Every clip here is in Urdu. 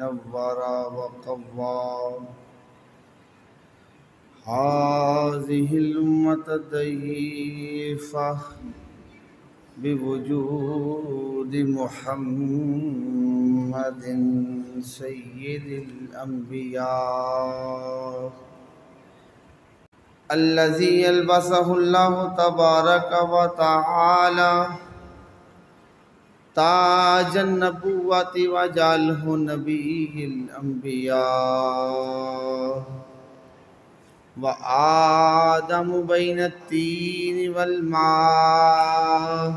نور وقوى هذه الأمة ضعيفة بوجود محمد سيد الأنبياء الذي يلبسه الله تبارك وتعالى تاج النبوة وجعله نبي الأنبياء وآدم بين التين والماء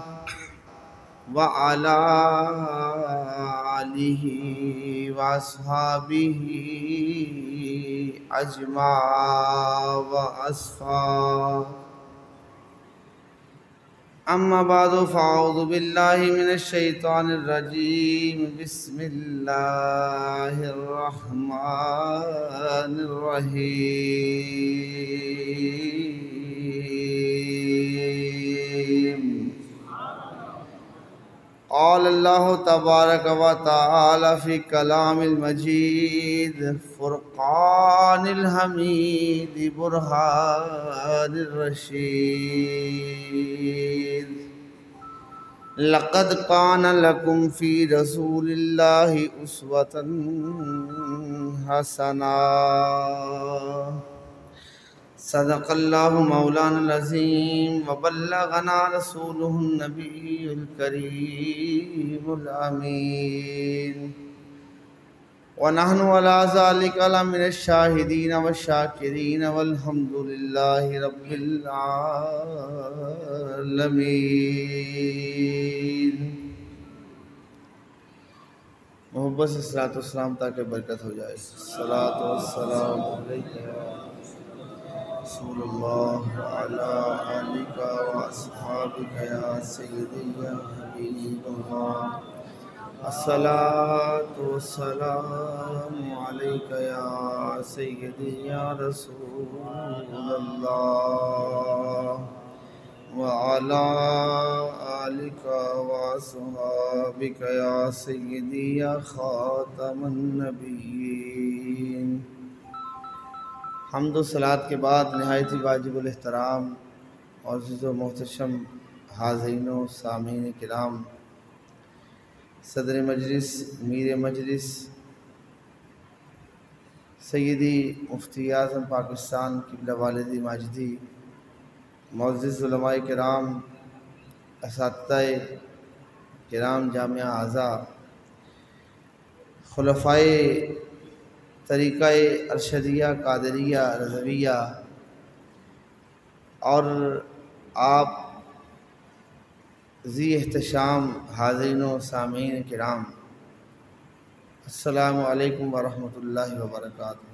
وعلى آله وأصحابه أجمع وأصفا أما بعد فأعوذ بالله من الشيطان الرجيم بسم الله الرحمن الرحيم قال الله تبارك وتعالى في كلام المجيد فرقان الحميد برهان الرشيد لقد كان لكم في رسول الله أسوة حسنة صدق الله مولانا العظيم وبلغنا رسوله النبي الكريم الأمين ونحن على ذلك لمن الشاهدين والشاكرين والحمد لله رب العالمين۔ محبت سے صلاۃ والسلام تاکہ برکت ہو جائے۔ صلاۃ والسلام علیکہ رسول اللہ وعلی آلک واصحابک یا سیدی یا حبیب اللہ۔ الصلاۃ والسلام علیک یا سیدی یا رسول اللہ وعلی آلک واصحابک یا سیدی یا خاتم النبیین۔ حمد و صلوات کے بعد نہایت ہی واجب الاحترام معزز و محتشم حاضرین و سامعین کرام، صدر مجلس میر مجلس سیدی مفتی اعظم پاکستان قبلہ والدی ماجدی، معزز علماء کرام، اساتذہ کرام جامعہ اعضاء، خلفائے طریقہ ارشدیہ قادریہ رضویہ اور آپ ذی احتشام حاضرین و سامعین کرام، السلام علیکم ورحمۃ اللہ وبرکاتہ۔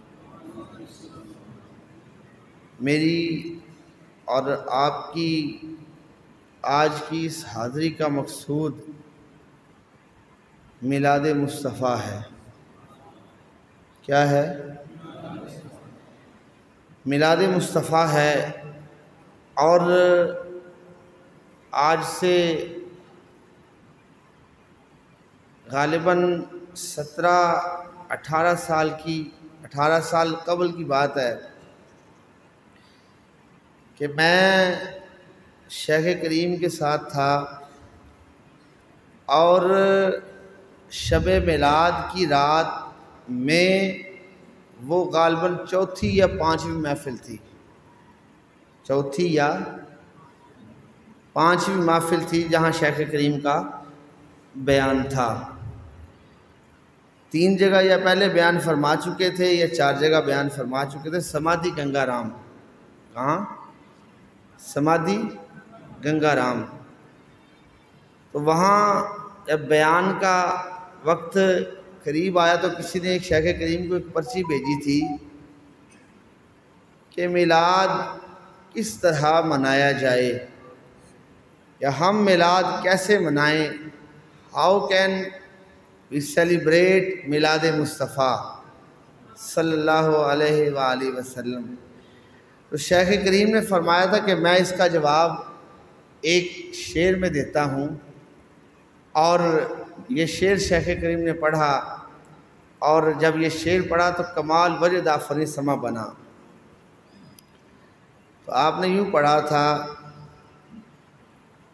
میری اور آپ کی آج کی اس حاضری کا مقصود میلاد مصطفیٰ ہے۔ کیا ہے؟ میلاد مصطفیٰ ہے، اور آج سے غالباً 17-18 سال قبل کی بات ہے کہ میں شیخ کریم کے ساتھ تھا، اور شب میلاد کی رات میں وہ غالباً چوتھی یا پانچویں محفل تھی، چوتھی یا پانچویں محفل تھی جہاں شیخ کریم کا بیان تھا۔ 3 جگہ یا پہلے بیان فرما چکے تھے یا 4 جگہ بیان فرما چکے تھے۔ سمادھی گنگا رام، کہاں؟ سمادھی گنگا رام۔ تو وہاں جب بیان کا وقت قریب آیا تو کسی نے ایک شیخ کریم کو ایک پرچی بھیجی تھی کہ میلاد کس طرح منایا جائے، یا ہم میلاد کیسے منائیں، ہاؤ کین وی سیلیبریٹ میلاد مصطفیٰ صلی اللہ علیہ وآلہ وسلم۔ تو شیخ کریم نے فرمایا تھا کہ میں اس کا جواب ایک شعر میں دیتا ہوں، اور یہ شعر شیخ کریم نے پڑھا اور جب یہ شعر پڑھا تو کمال وجد آفرین سما بنا. تو آپ نے یوں پڑھا تھا،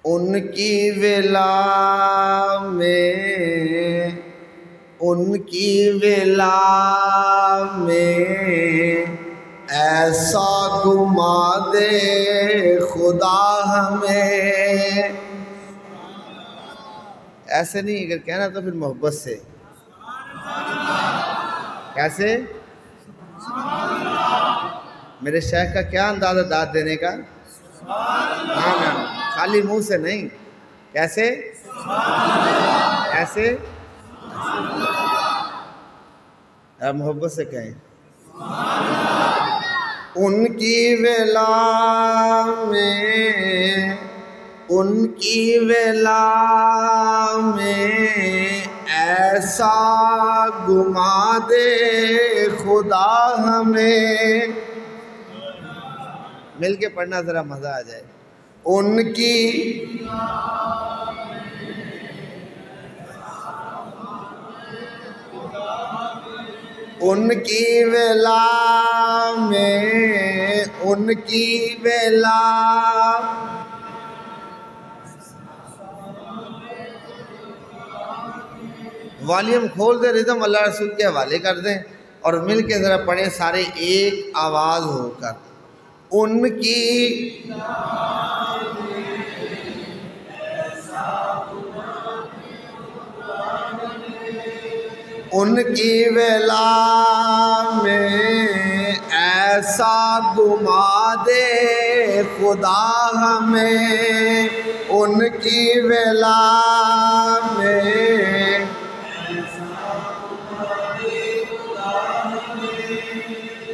ان کی ولا میں، ان کی ولا میں ایسا گما دے خدا ہمیں. ایسے نہیں، اگر کہنا تو پھر محبت سے. کیسے؟ میرے شیخ کا کیا انداز ہے داد دینے کا؟ نا خالی منہ سے نہیں. کیسے؟ ایسے محبت سے کہیں. ان کی ولا میں، ان کی ولا میں ایسا گما دے خدا ہمیں. مل کے پڑھنا ذرا مزہ آ جائے. ان کی ان کی ولا میں، ان کی ولا والیوم کھول دے، ردم اللہ رسول کے حوالے کر دیں اور مل کے ذرا پڑھیں سارے ایک آواز ہو کر. ان کی ان کی ولا میں ایسا گما دے خدا ہمیں. ان کی ولا میں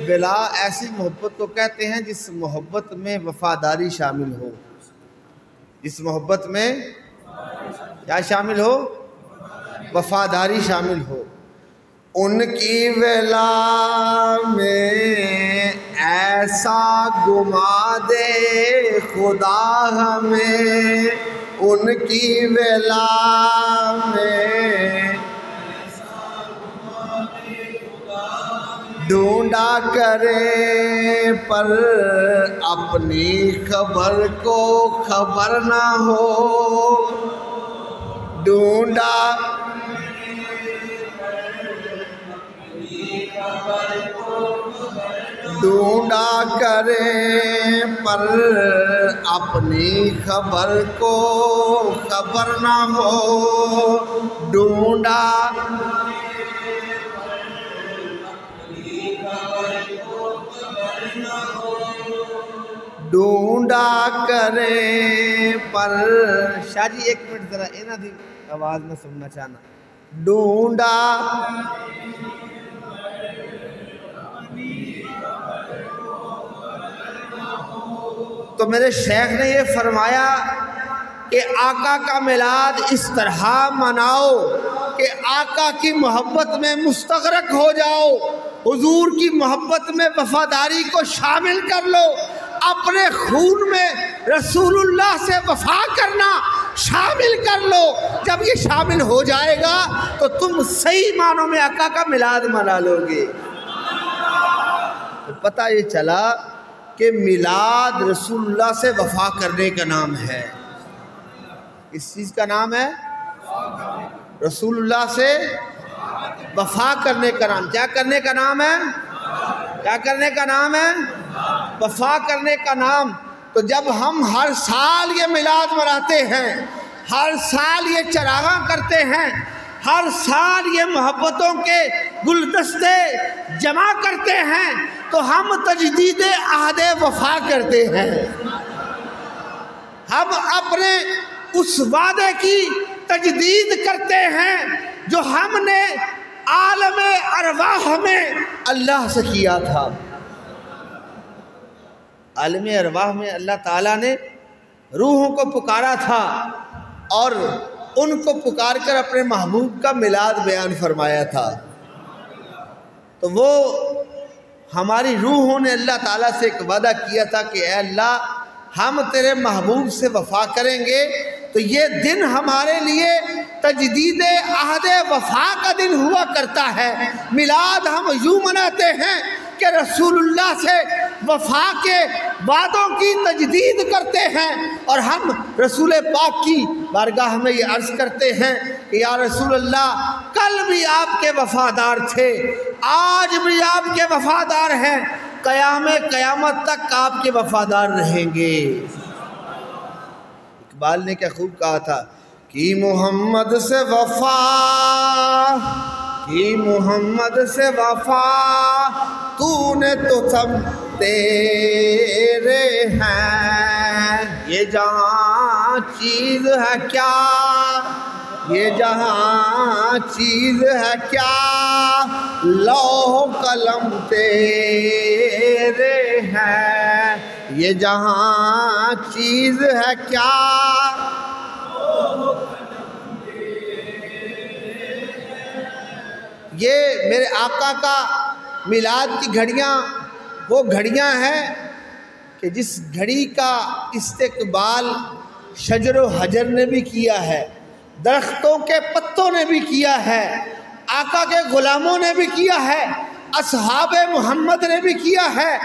ولا ایسی محبت کو کہتے ہیں جس محبت میں وفاداری شامل ہو. جس محبت میں کیا شامل ہو؟ وفاداری شامل ہو. ان کی ولا میں ایسا گما دے خدا ہمیں. ان کی ولا میں ڈھونڈا کرے پر اپنی خبر کو خبر نہ ہو. ڈھونڈا ڈھونڈا کرے پر اپنی خبر کو خبر نہ ہو. ڈھونڈا ڈھونڈا کرے پر شاہ جی ایک منٹ ذرا اینا دی آواز میں سننا چاہنا. ڈھونڈا تو میرے شیخ نے یہ فرمایا کہ آقا کا میلاد اس طرح مناؤ کہ آقا کی محبت میں مستغرق ہو جاؤ. حضور کی محبت میں وفاداری کو شامل کر لو. اپنے خون میں رسول اللہ سے وفا کرنا شامل کر لو. جب یہ شامل ہو جائے گا تو تم صحیح معنوں میں آقا کا میلاد منا لو گے. تو پتہ یہ چلا کہ میلاد رسول اللہ سے وفا کرنے کا نام ہے. اس چیز کا نام ہے رسول اللہ سے وفا کرنے کا نام. کیا کرنے کا نام ہے؟ کیا کرنے کا نام ہے؟ وفا کرنے کا نام. تو جب ہم ہر سال یہ میلاد مناتے ہیں، ہر سال یہ چراغاں کرتے ہیں، ہر سال یہ محبتوں کے گلدستے جمع کرتے ہیں، تو ہم تجدید عہد وفا کرتے ہیں. ہم اپنے اس وعدے کی تجدید کرتے ہیں جو ہم نے عالم ارواح میں اللہ سے کیا تھا. عالم ارواح میں اللہ تعالیٰ نے روحوں کو پکارا تھا اور ان کو پکار کر اپنے محبوب کا میلاد بیان فرمایا تھا. تو وہ ہماری روحوں نے اللہ تعالیٰ سے ایک وعدہ کیا تھا کہ اے اللہ، ہم تیرے محبوب سے وفا کریں گے تو یہ دن ہمارے لیے تجدید عہد وفا کا دن ہوا کرتا ہے۔ میلاد ہم یوں مناتے ہیں کہ رسول اللہ سے وفا کے وعدوں کی تجدید کرتے ہیں، اور ہم رسول پاک کی بارگاہ میں یہ عرض کرتے ہیں کہ یا رسول اللہ کل بھی آپ کے وفادار تھے، آج بھی آپ کے وفادار ہیں، قیامت تک آپ کے وفادار رہیں گے۔ اقبال نے کیا خوب کہا تھا کہ محمد سے وفا، کہ محمد سے وفا تو نے تو سب تیرے ہیں، یہ جہاں چیز ہے کیا، یہ جہاں چیز ہے کیا، لوح قلم تیرے ہیں، یہ جہاں چیز ہے کیا۔ یہ میرے آقا کا میلاد کی گھڑیاں وہ گھڑیاں ہیں کہ جس گھڑی کا استقبال شجر و حجر نے بھی کیا ہے، درختوں کے پتوں نے بھی کیا ہے، آقا کے غلاموں نے بھی کیا ہے، اصحاب محمد نے بھی کیا ہے،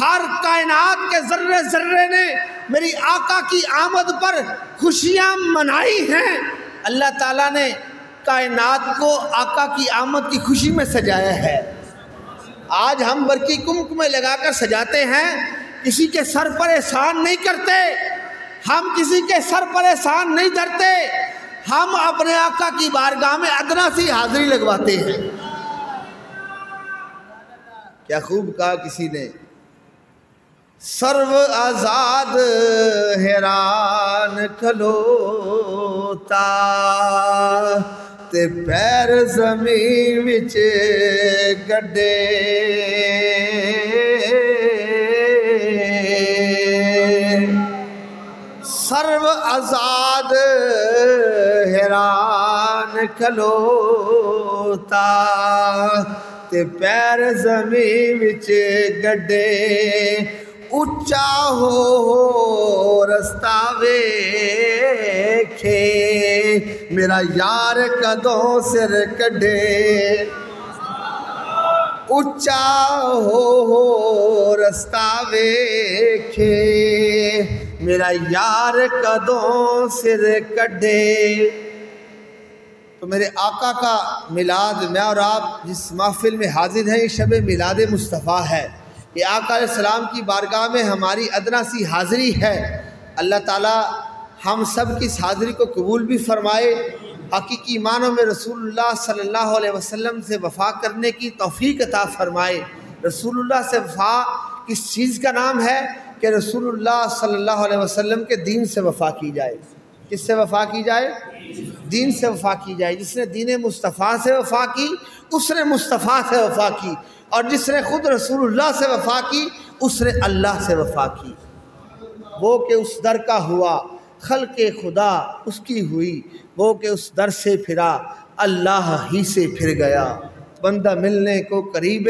ہر کائنات کے ذرے ذرے نے میری آقا کی آمد پر خوشیاں منائی ہیں۔ اللہ تعالیٰ نے کائنات کو آقا کی آمد کی خوشی میں سجایا ہے۔ آج ہم برقی کمکمے لگا کر سجاتے ہیں، کسی کے سر پر احسان نہیں کرتے، ہم کسی کے سر پر احسان نہیں دھرتے، ہم اپنے آقا کی بارگاہ میں ادنا سی حاضری لگواتے ہیں۔ کیا خوب کہا کسی نے، سرو آزاد حیران کھلوتا تے پیر زمین وچ گڈے، سرو آزاد حیران کھلوتا تے پیر زمین وچ گڈے، اچا ہو رستہ ویکھے میرا یار کدوں سر کڈے، اچا ہو رستہ ویکھے میرا یار کدوں سر کڈے۔ تو میرے آقا کا میلاد میں اور آپ جس محفل میں حاضر ہیں، یہ شب میلاد مصطفیٰ ہے، یہ آقا علیہ السلام کی بارگاہ میں ہماری ادنا سی حاضری ہے۔ اللہ تعالیٰ ہم سب کی اس حاضری کو قبول بھی فرمائے، حقیقی معنوں میں رسول اللہ صلی اللہ علیہ وسلم سے وفا کرنے کی توفیق عطا فرمائے۔ رسول اللہ سے وفا کس چیز کا نام ہے کہ رسول اللہ صلی اللہ علیہ وسلم کے دین سے وفا کی جائے۔ کس سے وفا کی جائے؟ دین سے وفا کی جائے۔ جس نے دین مصطفیٰ سے وفا کی اس نے مصطفیٰ سے وفا کی، اور جس نے خود رسول اللہ سے وفا کی اس نے اللہ سے وفا کی۔ وہ کہ اس در کا ہوا خلق خدا اس کی ہوئی، وہ کہ اس در سے پھرا اللہ ہی سے پھر گیا، بندہ ملنے کو قریب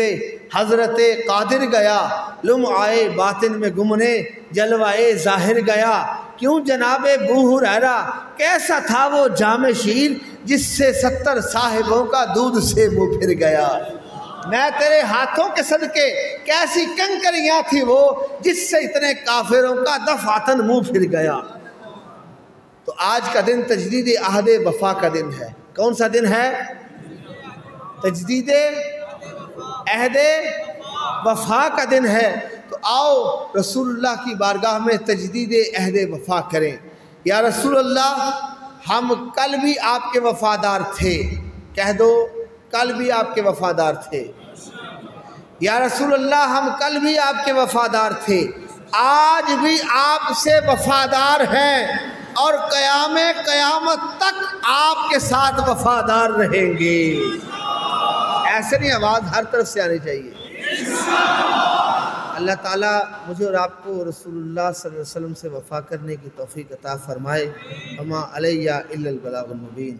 حضرت قادر گیا، لمعائے باطن میں گمنے جلوائے ظاہر گیا، کیوں جناب ابو ہریرہ کیسا تھا وہ جام شیر جس سے 70 صاحبوں کا دودھ سے منہ پھر گیا، میں تیرے ہاتھوں کے صدقے کیسی کنکریاں تھی وہ جس سے اتنے کافروں کا دفعتاً منہ پھر گیا۔ تو آج کا دن تجدید عہد وفا کا دن ہے۔ کون سا دن ہے؟ تجدید عہد وفا کا دن ہے۔ تو آؤ رسول اللہ کی بارگاہ میں تجدید عہد وفا کریں۔ یا رسول اللہ ہم کل بھی آپ کے وفادار تھے، کہہ دو کل بھی آپ کے وفادار تھے۔ یا رسول اللہ ہم کل بھی آپ کے وفادار تھے، آج بھی آپ سے وفادار ہیں، اور قیامت تک آپ کے ساتھ وفادار رہیں گے۔ ایسے نہیں، آواز ہر طرف سے آنی چاہیے۔ اللہ تعالیٰ مجھے اور آپ کو رسول اللہ صلی اللہ علیہ وسلم سے وفا کرنے کی توفیق عطا فرمائے۔ وما علیہ الا البلاغ المبین۔